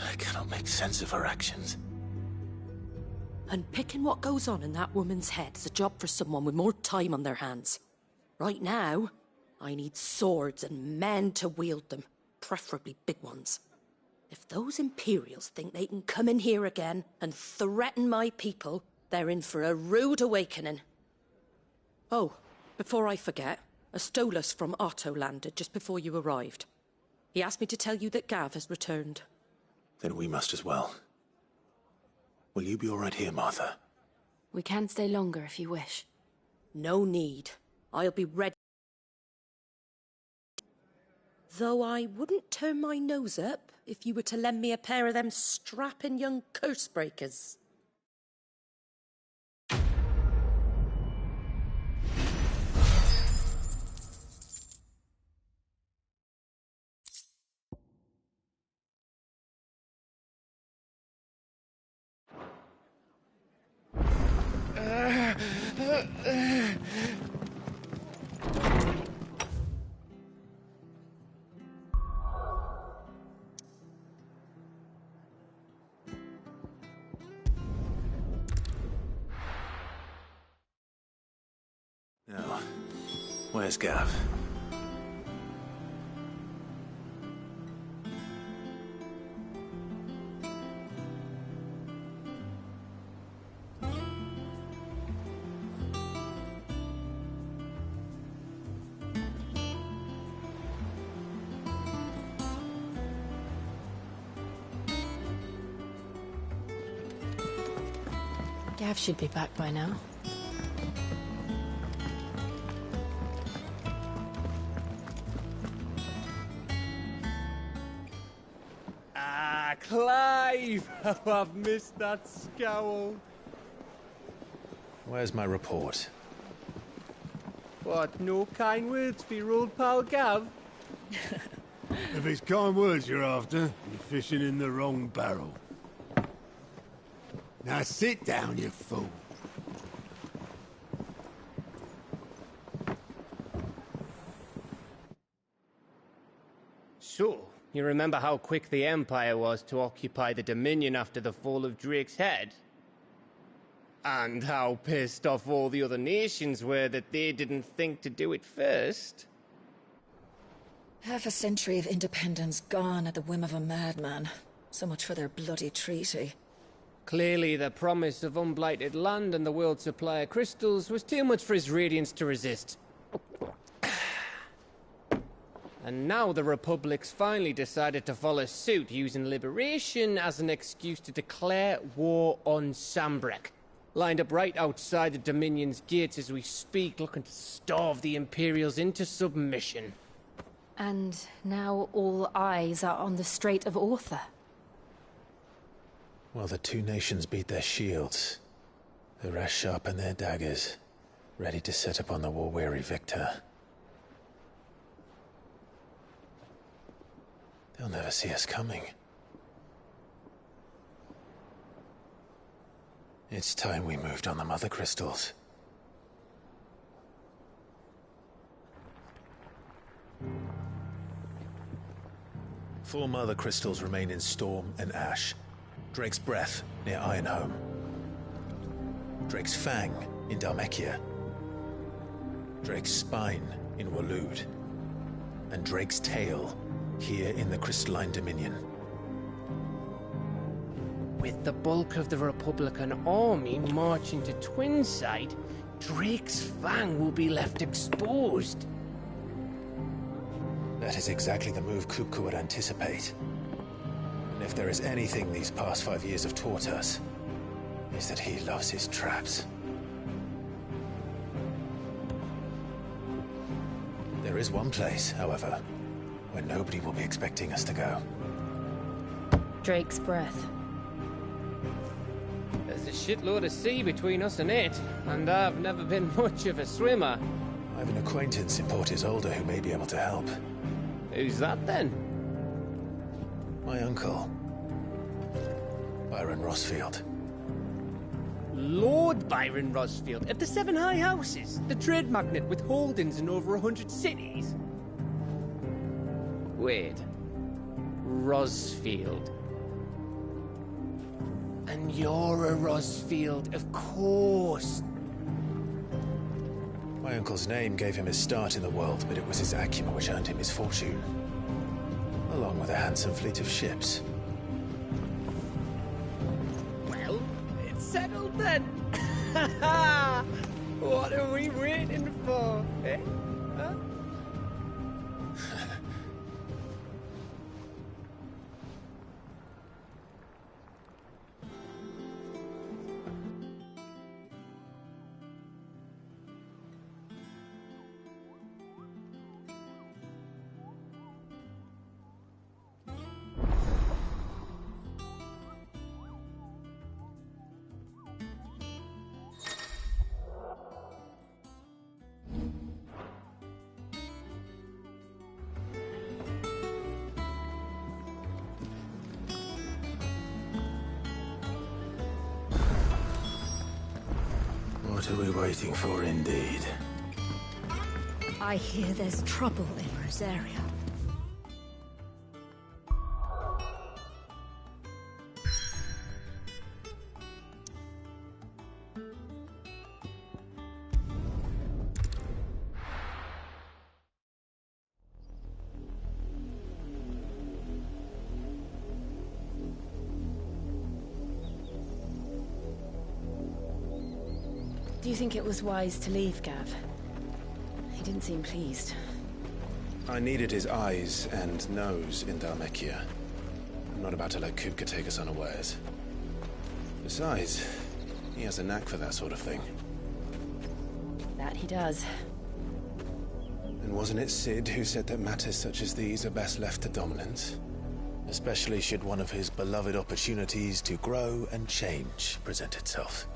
I cannot make sense of her actions. Unpicking what goes on in that woman's head is a job for someone with more time on their hands. Right now, I need swords and men to wield them, preferably big ones. If those Imperials think they can come in here again and threaten my people, they're in for a rude awakening. Oh, before I forget, a Stolas from Otto landed just before you arrived. He asked me to tell you that Gav has returned. Then we must as well. Will you be all right here, Martha? We can stay longer if you wish. No need. I'll be ready. Though I wouldn't turn my nose up if you were to lend me a pair of them strapping young curse breakers. Now, where's Gav? Gav should be back by now. Ah, Clive! How I've missed that scowl. Where's my report? What, no kind words for your old pal Gav? If it's kind words you're after, you're fishing in the wrong barrel. Now sit down, you fool. So, you remember how quick the Empire was to occupy the Dominion after the fall of Drake's head? And how pissed off all the other nations were that they didn't think to do it first? Half a century of independence gone at the whim of a madman. So much for their bloody treaty. Clearly, the promise of unblighted land and the world's supply of crystals was too much for his radiance to resist. And now the Republic's finally decided to follow suit, using liberation as an excuse to declare war on Sambrek. Lined up right outside the Dominion's gates as we speak, looking to starve the Imperials into submission. And now all eyes are on the Strait of Author. While the two nations beat their shields, the rest sharpen their daggers, ready to set upon the war-weary victor. They'll never see us coming. It's time we moved on the Mother Crystals. Four Mother Crystals remain in Storm and Ash. Drake's Breath near Ironhome. Drake's Fang in Dhalmekia. Drake's Spine in Waloed. And Drake's Tail here in the Crystalline Dominion. With the bulk of the Republican army marching to Twinside, Drake's Fang will be left exposed. That is exactly the move Kupka would anticipate. And if there is anything these past 5 years have taught us, is that he loves his traps. There is one place, however, where nobody will be expecting us to go. Drake's Breath. There's a shitload of sea between us and it, and I've never been much of a swimmer. I have an acquaintance in Port Isolde who may be able to help. Who's that then? My uncle, Byron Rosfield. Lord Byron Rosfield of the Seven High Houses, the trade magnate with holdings in over 100 cities. Wait, Rosfield. And you're a Rosfield, of course. My uncle's name gave him his start in the world, but it was his acumen which earned him his fortune, along with a handsome fleet of ships. Well, it's settled then. What are we waiting for, eh? Huh? What are we waiting for, indeed? I hear there's trouble in Rosaria. Do you think it was wise to leave, Gav? He didn't seem pleased. I needed his eyes and nose in Dhalmekia. I'm not about to let Kupka take us unawares. Besides, he has a knack for that sort of thing. That he does. And wasn't it Cid who said that matters such as these are best left to dominance? Especially should one of his beloved opportunities to grow and change present itself.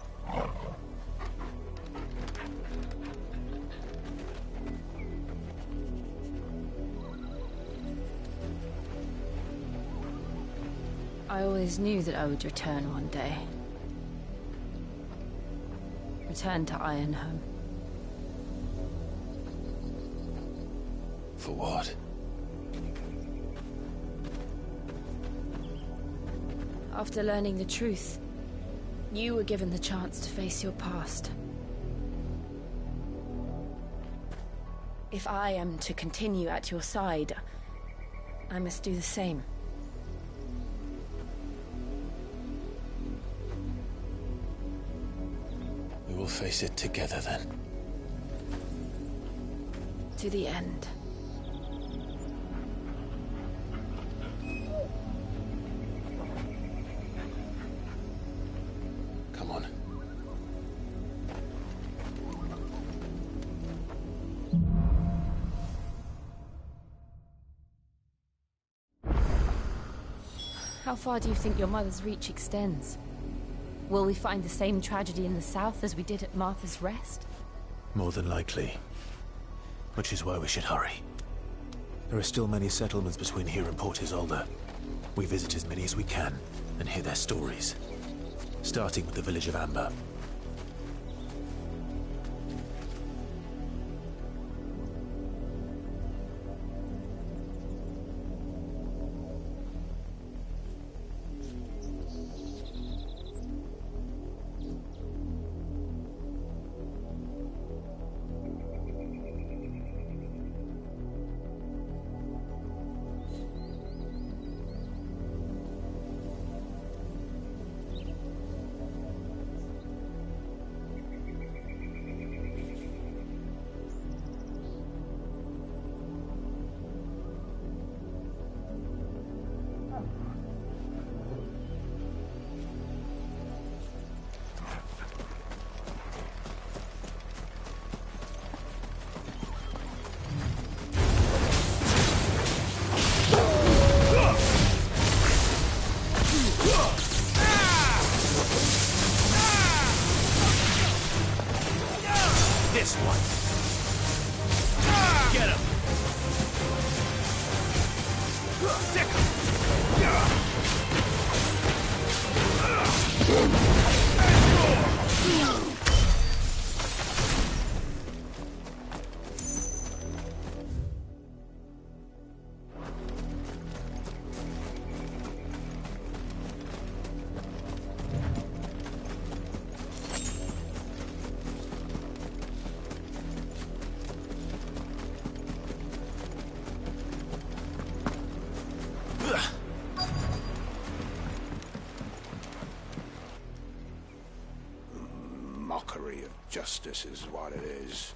I always knew that I would return one day. Return to Ironhome. For what? After learning the truth, you were given the chance to face your past. If I am to continue at your side, I must do the same. We will face it together then. To the end. Come on. How far do you think your mother's reach extends? Will we find the same tragedy in the south as we did at Martha's Rest? More than likely. Which is why we should hurry. There are still many settlements between here and Port Isolde. We visit as many as we can and hear their stories. Starting with the village of Amber. Justice is what it is.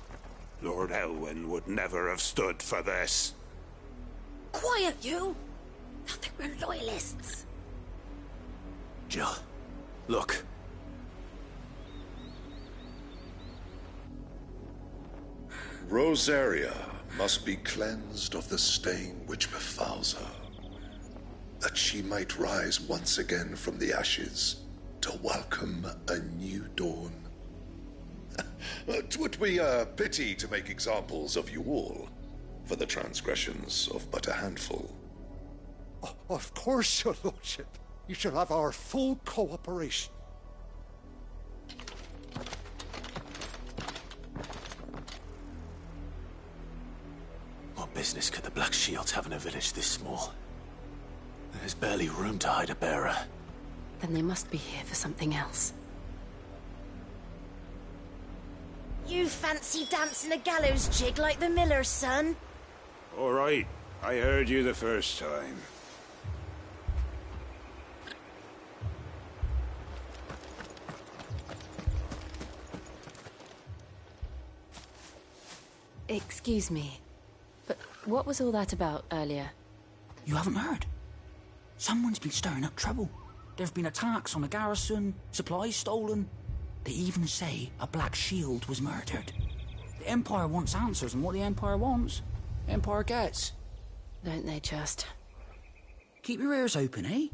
Lord Elwyn would never have stood for this. Quiet, you! I think we're loyalists. Jill, look. Rosaria must be cleansed of the stain which befouls her, that she might rise once again from the ashes to welcome a new dawn. 'Twould be a pity to make examples of you all for the transgressions of but a handful. Of course, your lordship. You shall have our full cooperation. What business could the Black Shields have in a village this small? There's barely room to hide a bearer. Then they must be here for something else. You fancy dancing a gallows jig like the miller's son? All right, I heard you the first time. Excuse me, but what was all that about earlier? You haven't heard? Someone's been stirring up trouble. There've been attacks on the garrison, supplies stolen. They even say a Black Shield was murdered. The Empire wants answers, and what the Empire wants, the Empire gets. Don't they just? Keep your ears open, eh?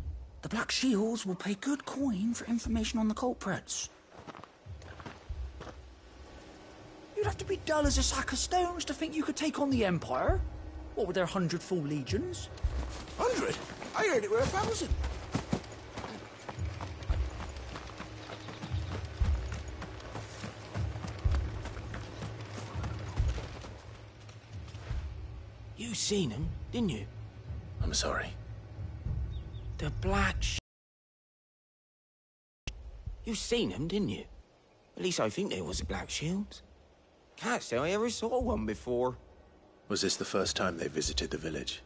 The Black Shields will pay good coin for information on the culprits. You'd have to be dull as a sack of stones to think you could take on the Empire. What with their 100 full legions? 100? I heard it were 1,000. You seen them, didn't you? I'm sorry. The Black You seen them, didn't you? At least I think there was a Black Shield. Can't say I ever saw one before. Was this the first time they visited the village?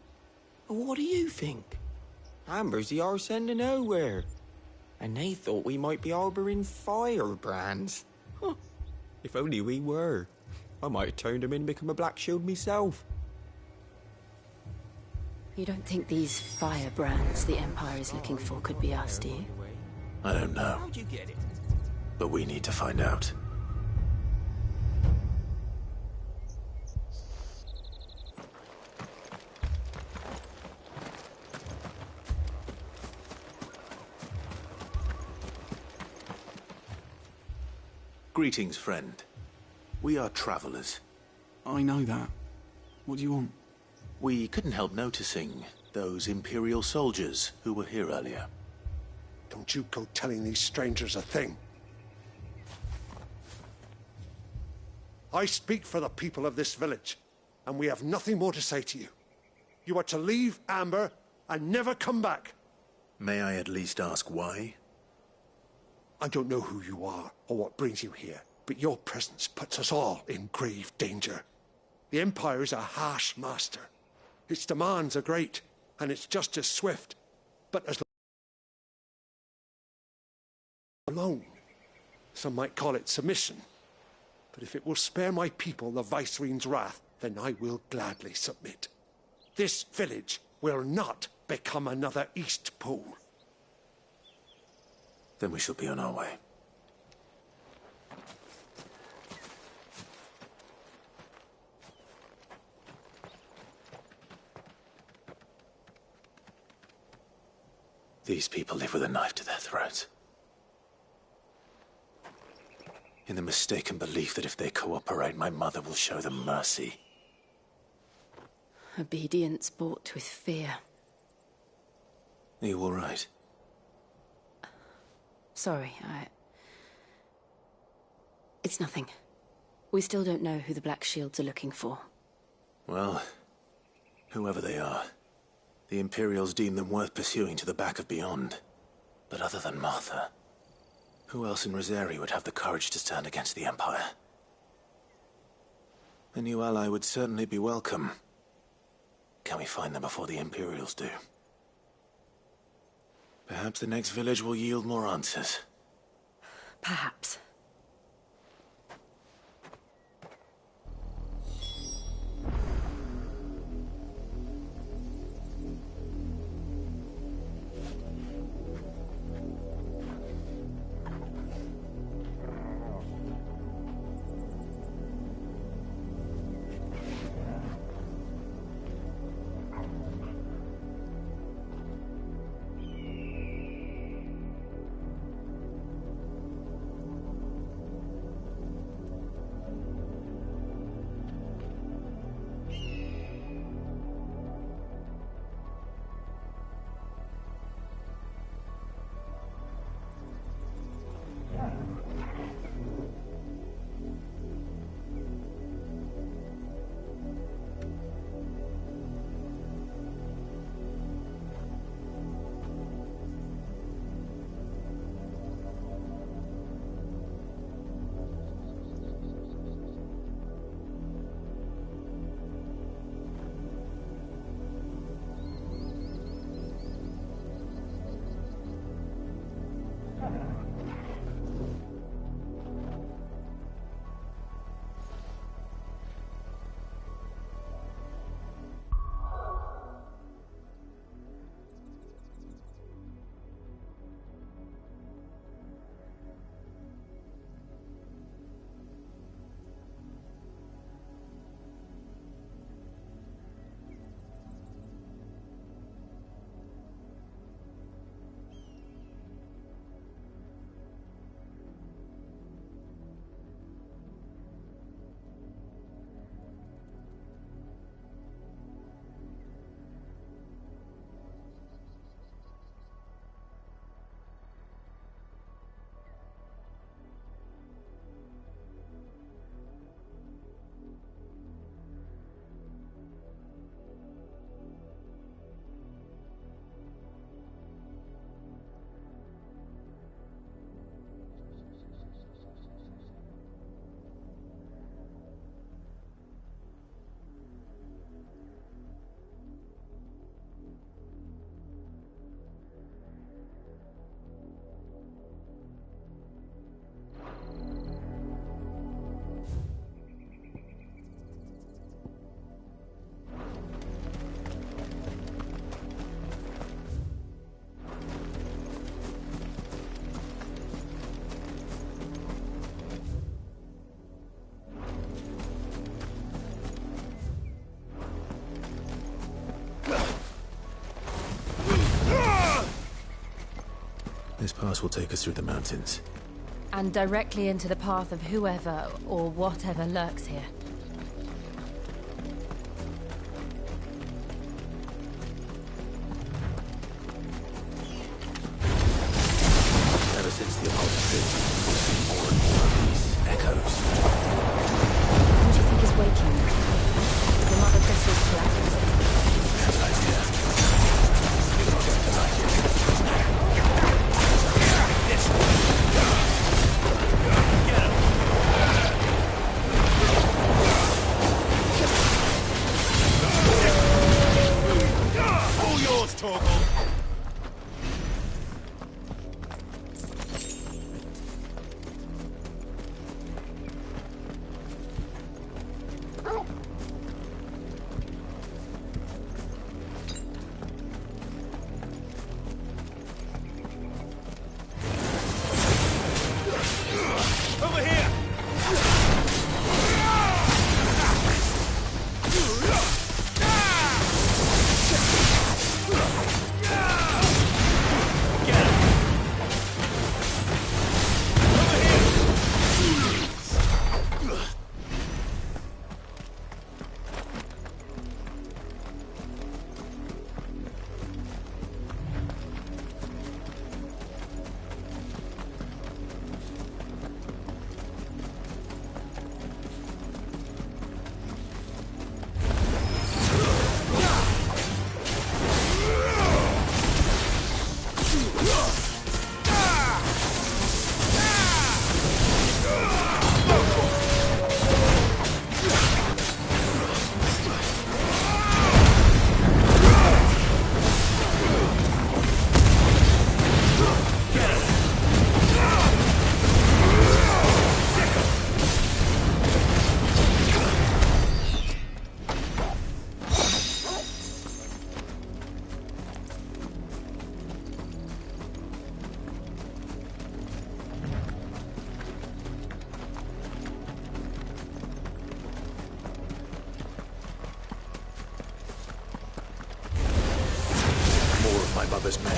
What do you think? Amber's the arse end of nowhere. And they thought we might be harbouring firebrands. Huh. If only we were. I might have turned them in and become a Black Shield myself. You don't think these firebrands the Empire is looking for could be us, do you? I don't know. How'd you get it? But we need to find out. Greetings, friend. We are travelers. I know that. What do you want? We couldn't help noticing those Imperial soldiers who were here earlier. Don't you go telling these strangers a thing. I speak for the people of this village, and we have nothing more to say to you. You are to leave Amber and never come back. May I at least ask why? I don't know who you are or what brings you here, but your presence puts us all in grave danger. The Empire is a harsh master. Its demands are great, and its justice swift, but as alone. Some might call it submission. But if it will spare my people the Viceroy's wrath, then I will gladly submit. This village will not become another Eastpool. Then we shall be on our way. These people live with a knife to their throats. In the mistaken belief that if they cooperate, my mother will show them mercy. Obedience bought with fear. Are you all right? Sorry, It's nothing. We still don't know who the Black Shields are looking for. Well, whoever they are, the Imperials deem them worth pursuing to the back of beyond. But other than Martha, who else in Rosaria would have the courage to stand against the Empire? A new ally would certainly be welcome. Can we find them before the Imperials do? Perhaps the next village will yield more answers. Perhaps. This pass will take us through the mountains. And directly into the path of whoever or whatever lurks here. Ever since the upholstery, we've seen more and more of these echoes. Who do you think is waking them? Is the Mother Crystal's collapse? That's an idea. You're not going to like it. All yours, Torgal! Over here! My mother's men.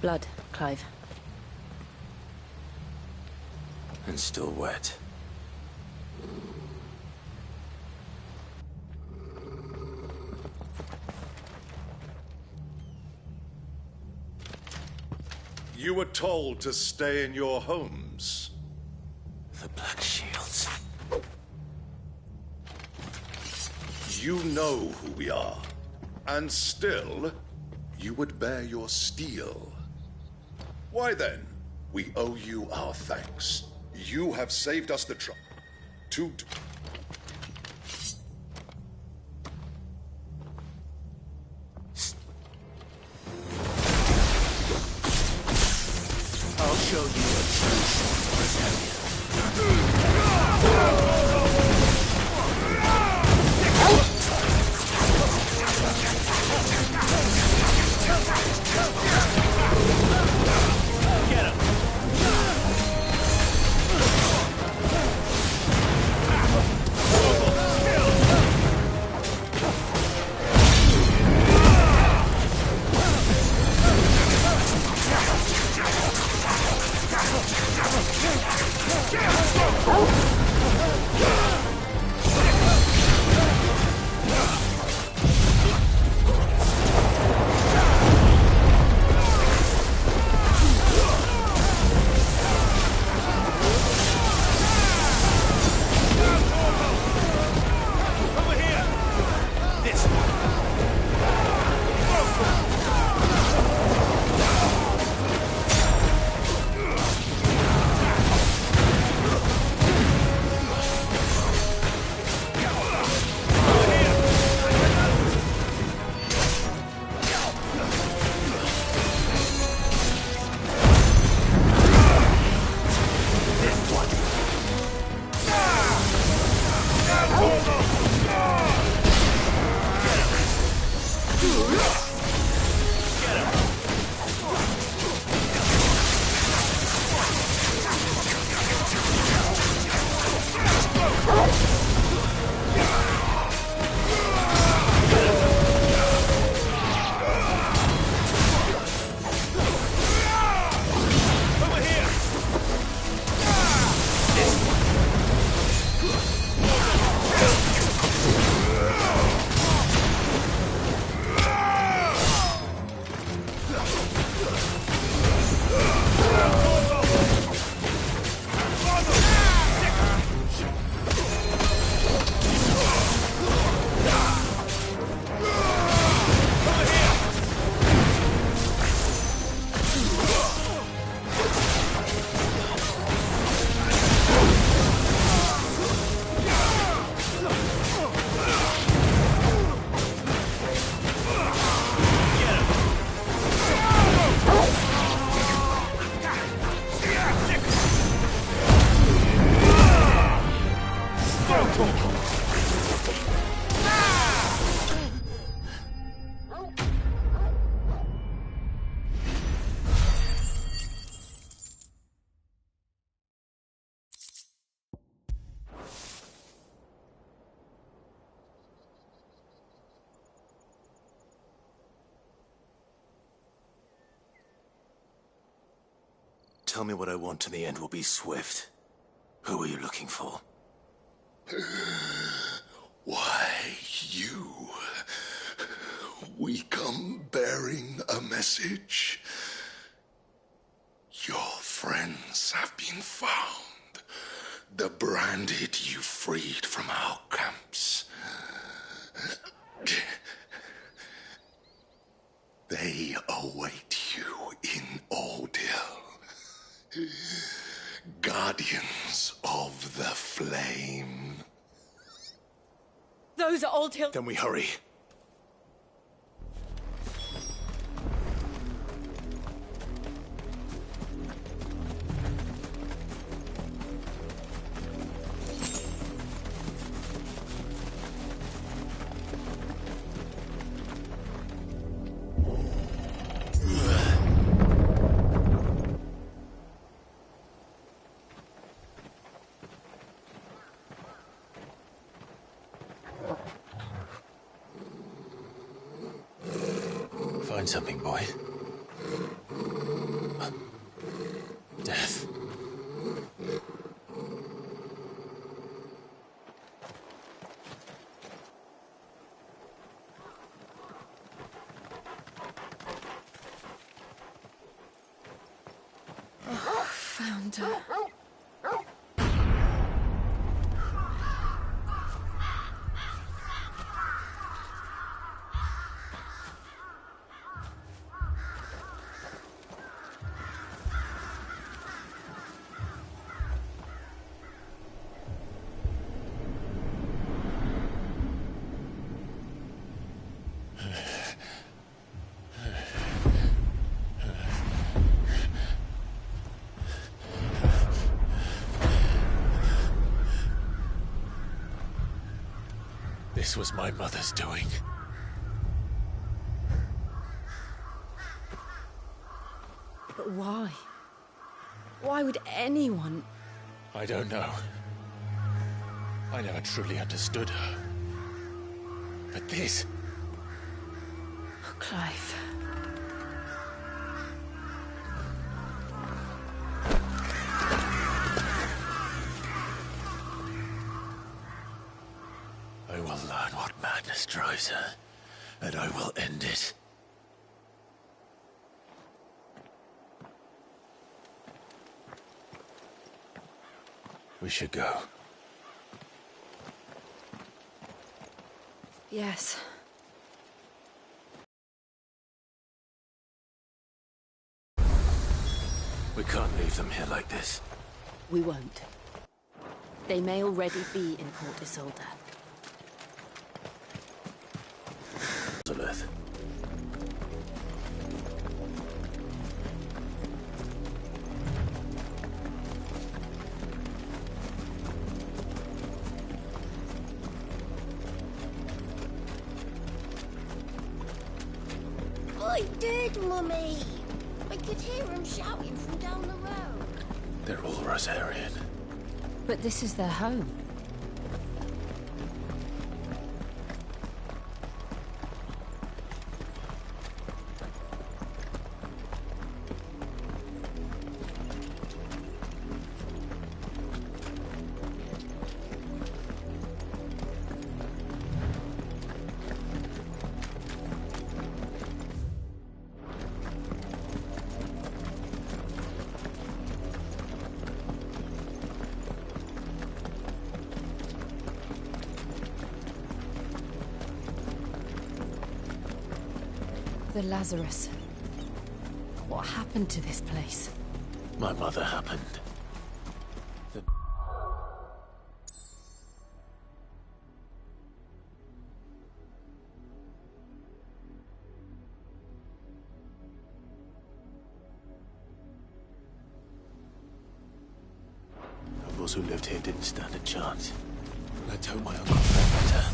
Blood, Clive. And still wet. You were told to stay in your homes. The Black Shields. You know who we are. And still, you would bear your steel. Why then, we owe you our thanks. You have saved us the trouble. I'll show you a true sword. Get him! tell me what I want and the end will be swift. Who are you looking for? Why, you. We come bearing a message. Your friends have been found. The branded you freed from our camps. They await you in Aldil. Guardians of the Flame. Those are Aldil. Then we hurry. Find something, boy. Death. Found her. This was my mother's doing. But why? Why would anyone... I don't know. I never truly understood her. But this... Oh, Clive. I will learn what madness drives her, and I will end it. We should go. Yes. We can't leave them here like this. We won't. They may already be in Port Isolde. Elizabeth. I did, Mummy. I could hear him shouting from down the road. They're all Rosarian. But this is their home. The Lazarus. What happened to this place? My mother happened. Those who lived here didn't stand a chance. Let's hope my uncle found better.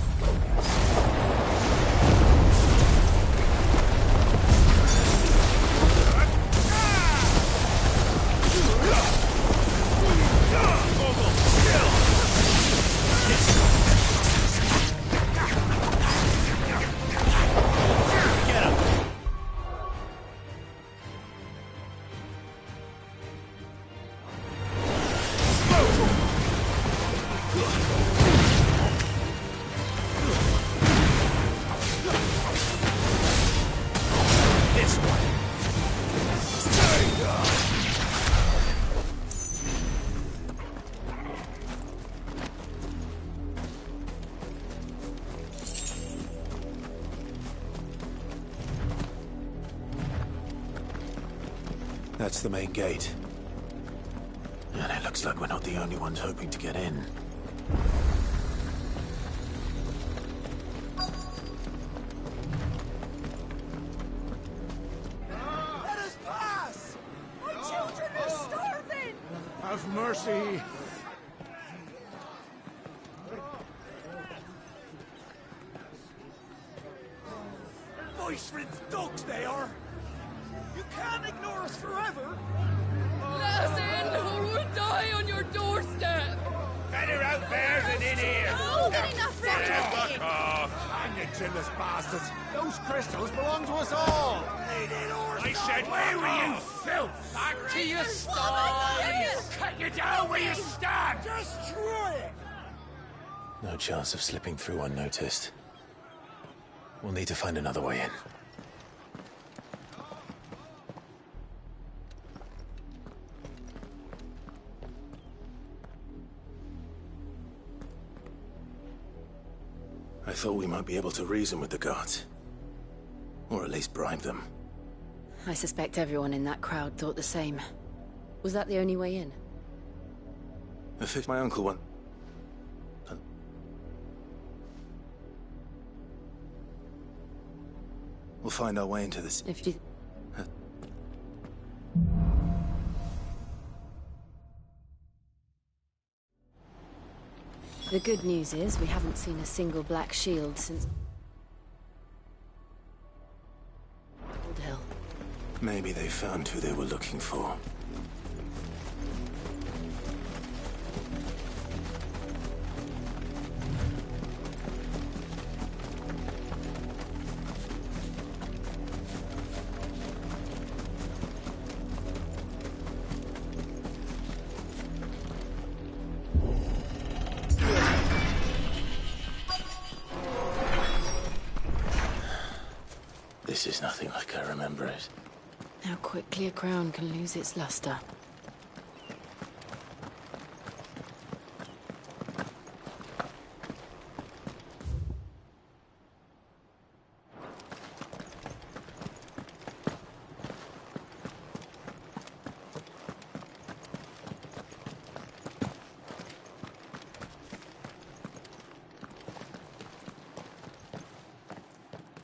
That's the main gate. And it looks like we're not the only ones hoping to get in. Let us pass! My children are starving! Have mercy. Voice-ridden dogs they are! You can't ignore us forever! Let us in, or we'll die on your doorstep! Better out there than in here! No, enough Fuck off! Hang you chinless bastards! Those crystals belong to us all! I said, where were you, filth? Back to your sties! Cut you down where you stand! Destroy it! No chance of slipping through unnoticed. We'll need to find another way in. I thought we might be able to reason with the guards. Or at least bribe them. I suspect everyone in that crowd thought the same. Was that the only way in? If my uncle won. We'll find our way into this. If you... The good news is we haven't seen a single black shield since... Old Hill. Maybe they found who they were looking for. This is nothing like I remember it. How quickly a crown can lose its luster.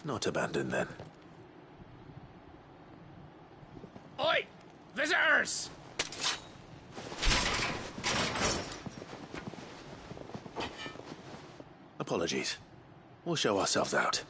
Not abandoned then. Oi! Visitors! Apologies. We'll show ourselves out.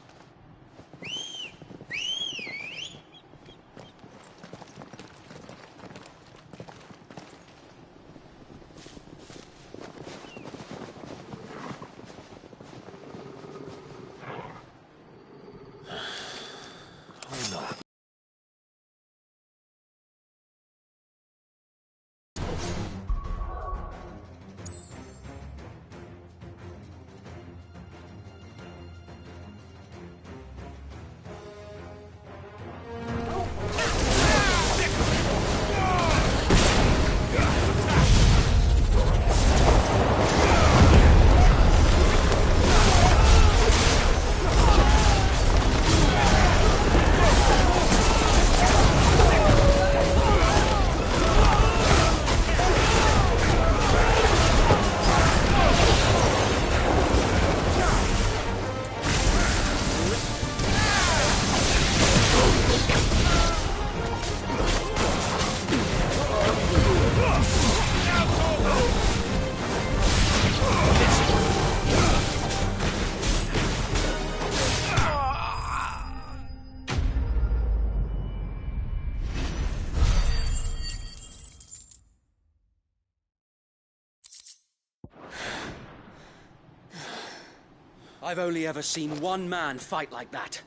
I've only ever seen one man fight like that.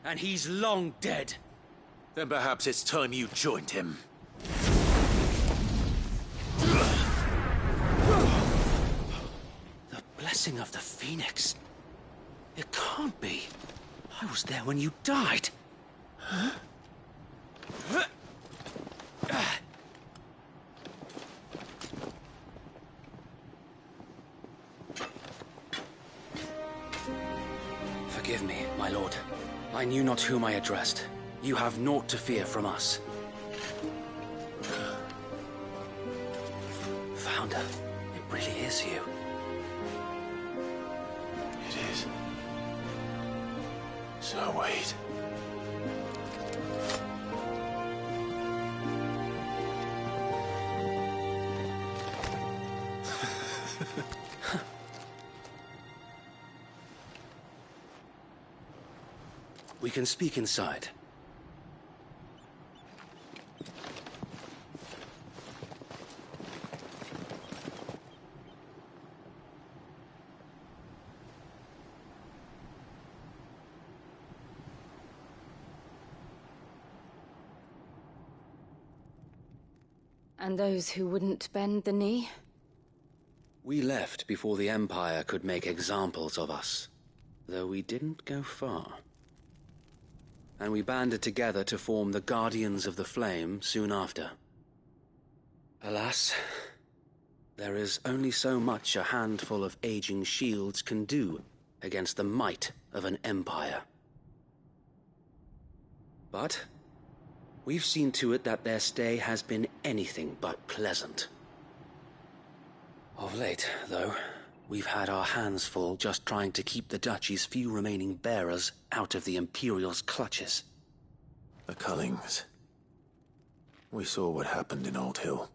And he's long dead. Then perhaps it's time you joined him. The blessing of the Phoenix. It can't be. I was there when you died. Huh? Forgive me, my lord. I knew not whom I addressed. You have naught to fear from us. Commander. It really is you. It is. So, Wade. We can speak inside. And those who wouldn't bend the knee? We left before the Empire could make examples of us, though we didn't go far. And we banded together to form the Guardians of the Flame soon after. Alas, there is only so much a handful of aging shields can do against the might of an empire. But we've seen to it that their stay has been anything but pleasant. Of late, though, we've had our hands full just trying to keep the Duchy's few remaining bearers out of the Imperial's clutches. The Cullings. We saw what happened in Old Hill.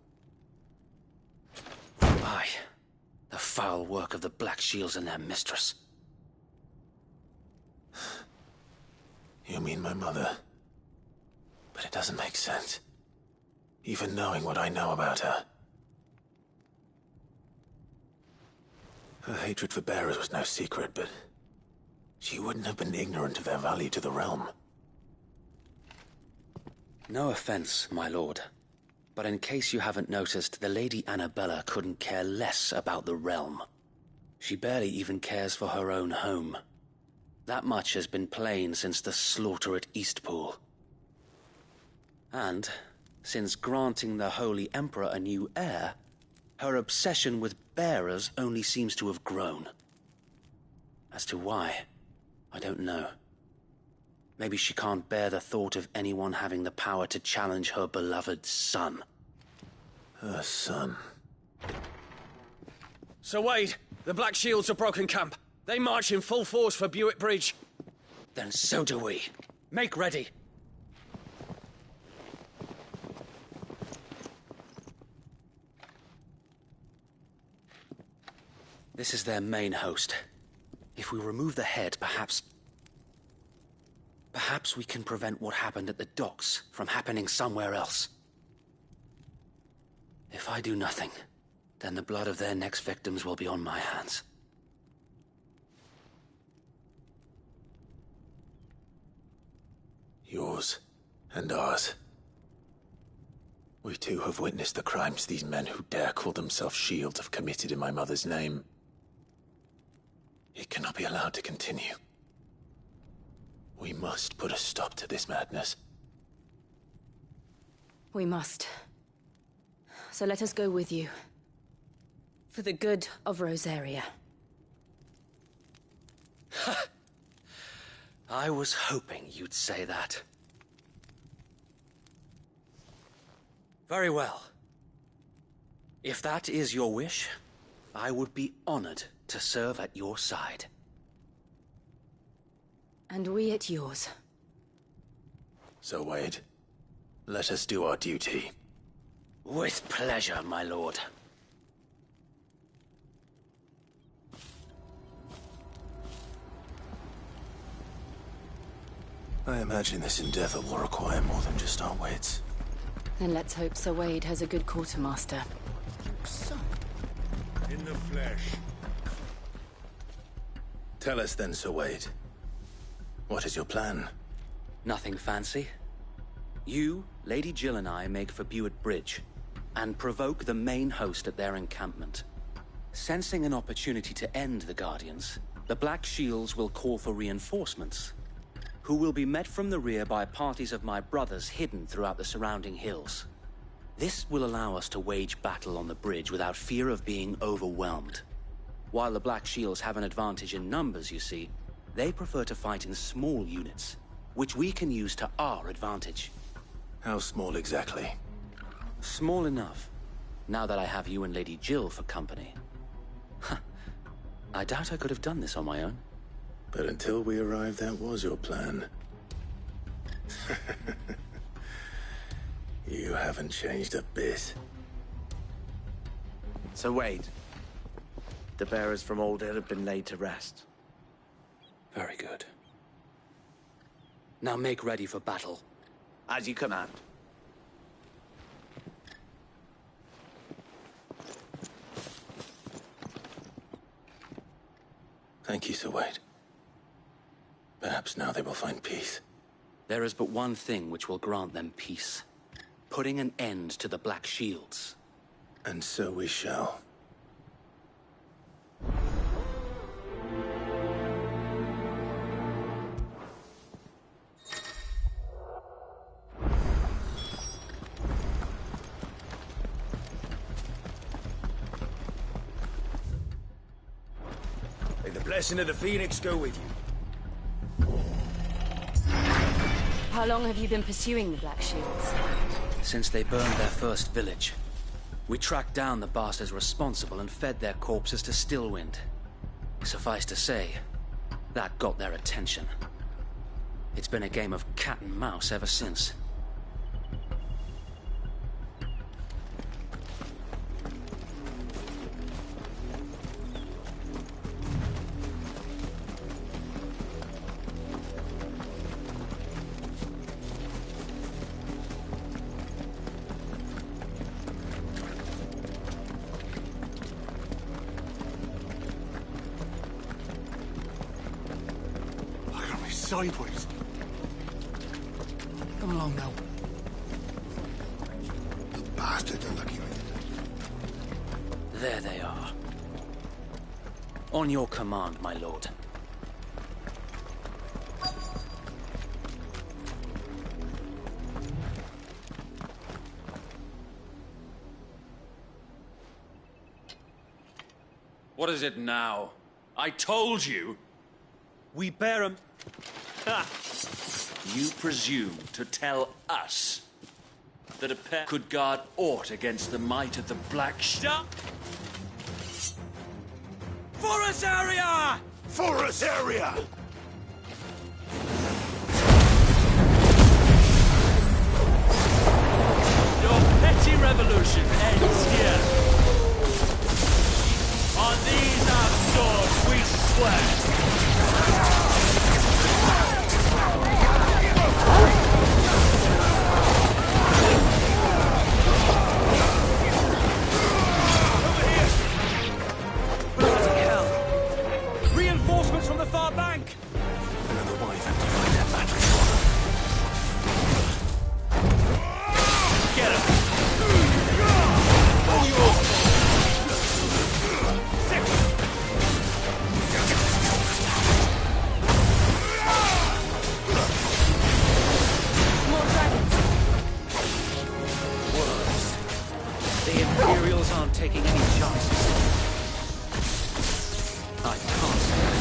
Aye. The foul work of the Black Shields and their mistress. You mean my mother? But it doesn't make sense. Even knowing what I know about her. Her hatred for bearers was no secret, but she wouldn't have been ignorant of their value to the realm. No offense, my lord. But in case you haven't noticed, the Lady Annabella couldn't care less about the realm. She barely even cares for her own home. That much has been plain since the slaughter at Eastpool. And, since granting the Holy Emperor a new heir, her obsession with bearers only seems to have grown. As to why, I don't know. Maybe she can't bear the thought of anyone having the power to challenge her beloved son. Her son? Sir Wade, the Black Shields have broken camp. They march in full force for Buick Bridge. Then so do we. Make ready. This is their main host. If we remove the head, perhaps we can prevent what happened at the docks from happening somewhere else. If I do nothing, then the blood of their next victims will be on my hands. Yours and ours. We too have witnessed the crimes these men who dare call themselves Shields have committed in my mother's name. It cannot be allowed to continue. We must put a stop to this madness. We must. So let us go with you. For the good of Rosaria. I was hoping you'd say that. Very well. If that is your wish, I would be honored to serve at your side. And we at yours. So, Wade, let us do our duty. With pleasure, my lord. I imagine this endeavor will require more than just our wits. Then let's hope Sir Wade has a good quartermaster. In the flesh. Tell us then, Sir Wade. What is your plan? Nothing fancy. You, Lady Jill and I make for Buick Bridge, and provoke the main host at their encampment. Sensing an opportunity to end the Guardians, the Black Shields will call for reinforcements, who will be met from the rear by parties of my brothers hidden throughout the surrounding hills. This will allow us to wage battle on the bridge without fear of being overwhelmed. While the Black Shields have an advantage in numbers, you see, they prefer to fight in small units, which we can use to our advantage. How small exactly? Small enough now that I have you and Lady Jill for company. I doubt I could have done this on my own. But until we arrived, that was your plan. You haven't changed a bit. So wait. The bearers from Old Hill have been laid to rest. Very good. Now make ready for battle. As you command. Thank you, Sir Wade. Perhaps now they will find peace. There is but one thing which will grant them peace. Putting an end to the Black Shields. And so we shall. May the blessing of the Phoenix go with you. How long have you been pursuing the Black Shields? Since they burned their first village. We tracked down the bastards responsible and fed their corpses to Stillwind. Suffice to say, that got their attention. It's been a game of cat and mouse ever since. Sideways. Come along now. The bastards are lucky with it. There they are. On your command, my lord. What is it now? I told you! We bear 'em. Ha! You presume to tell us that a pair could guard aught against the might of the Black Shield? For us area! For us area! Your petty revolution ends here. On these our swords we swear. Reinforcements from the far bank! Another wyvern to find that battery. Get him! Oh, you! More dragons! Worse. The Imperials aren't taking any chances. I can't stand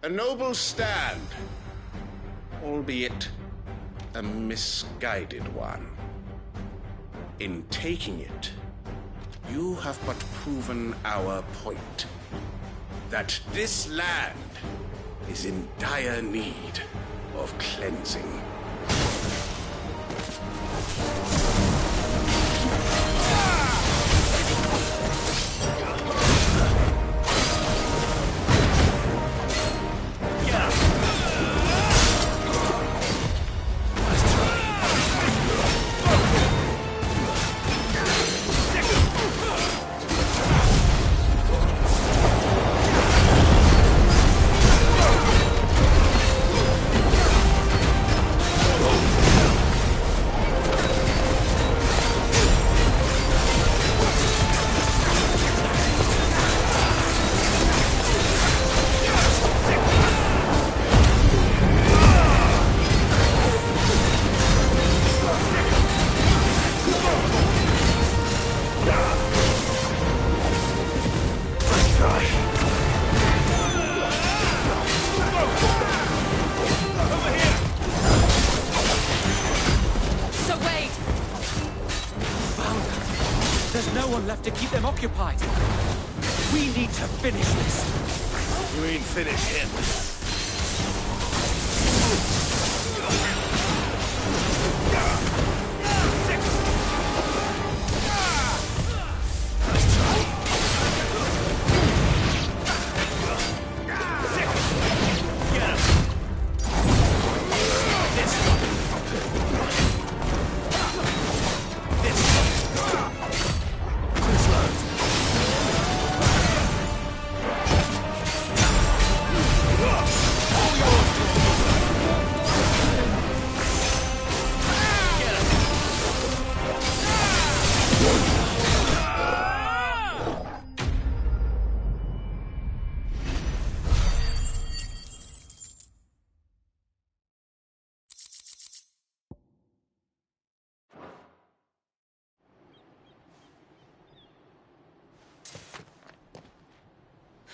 A noble stand, albeit a misguided one. In taking it, you have but proven our point. That this land is in dire need of cleansing. no one left to keep them occupied. We need to finish this. You ain't finished him.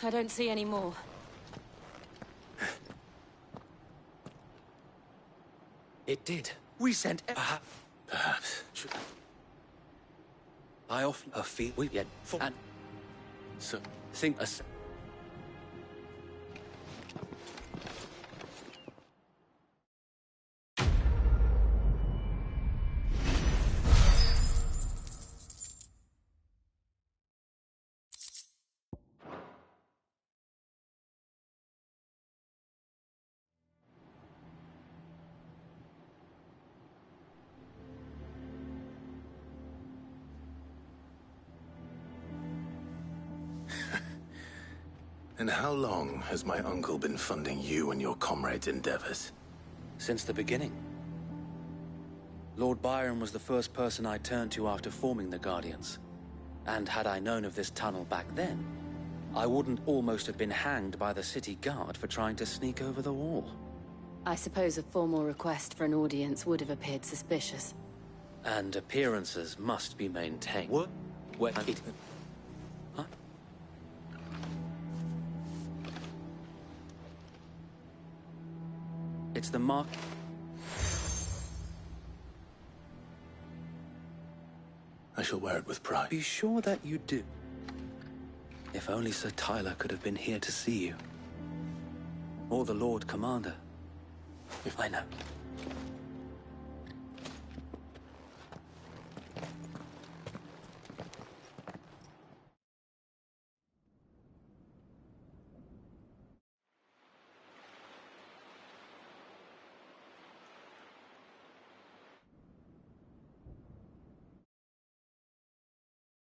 I don't see any more. It did. We sent... Perhaps. I often feel we yet for and so think us. And how long has my uncle been funding you and your comrades' endeavors? Since the beginning. Lord Byron was the first person I turned to after forming the Guardians. And had I known of this tunnel back then, I wouldn't almost have been hanged by the city guard for trying to sneak over the wall. I suppose a formal request for an audience would have appeared suspicious. And appearances must be maintained. What? Where it... Huh? It's the mark... I shall wear it with pride. Be sure that you do. If only Sir Tyler could have been here to see you. Or the Lord Commander. If I know.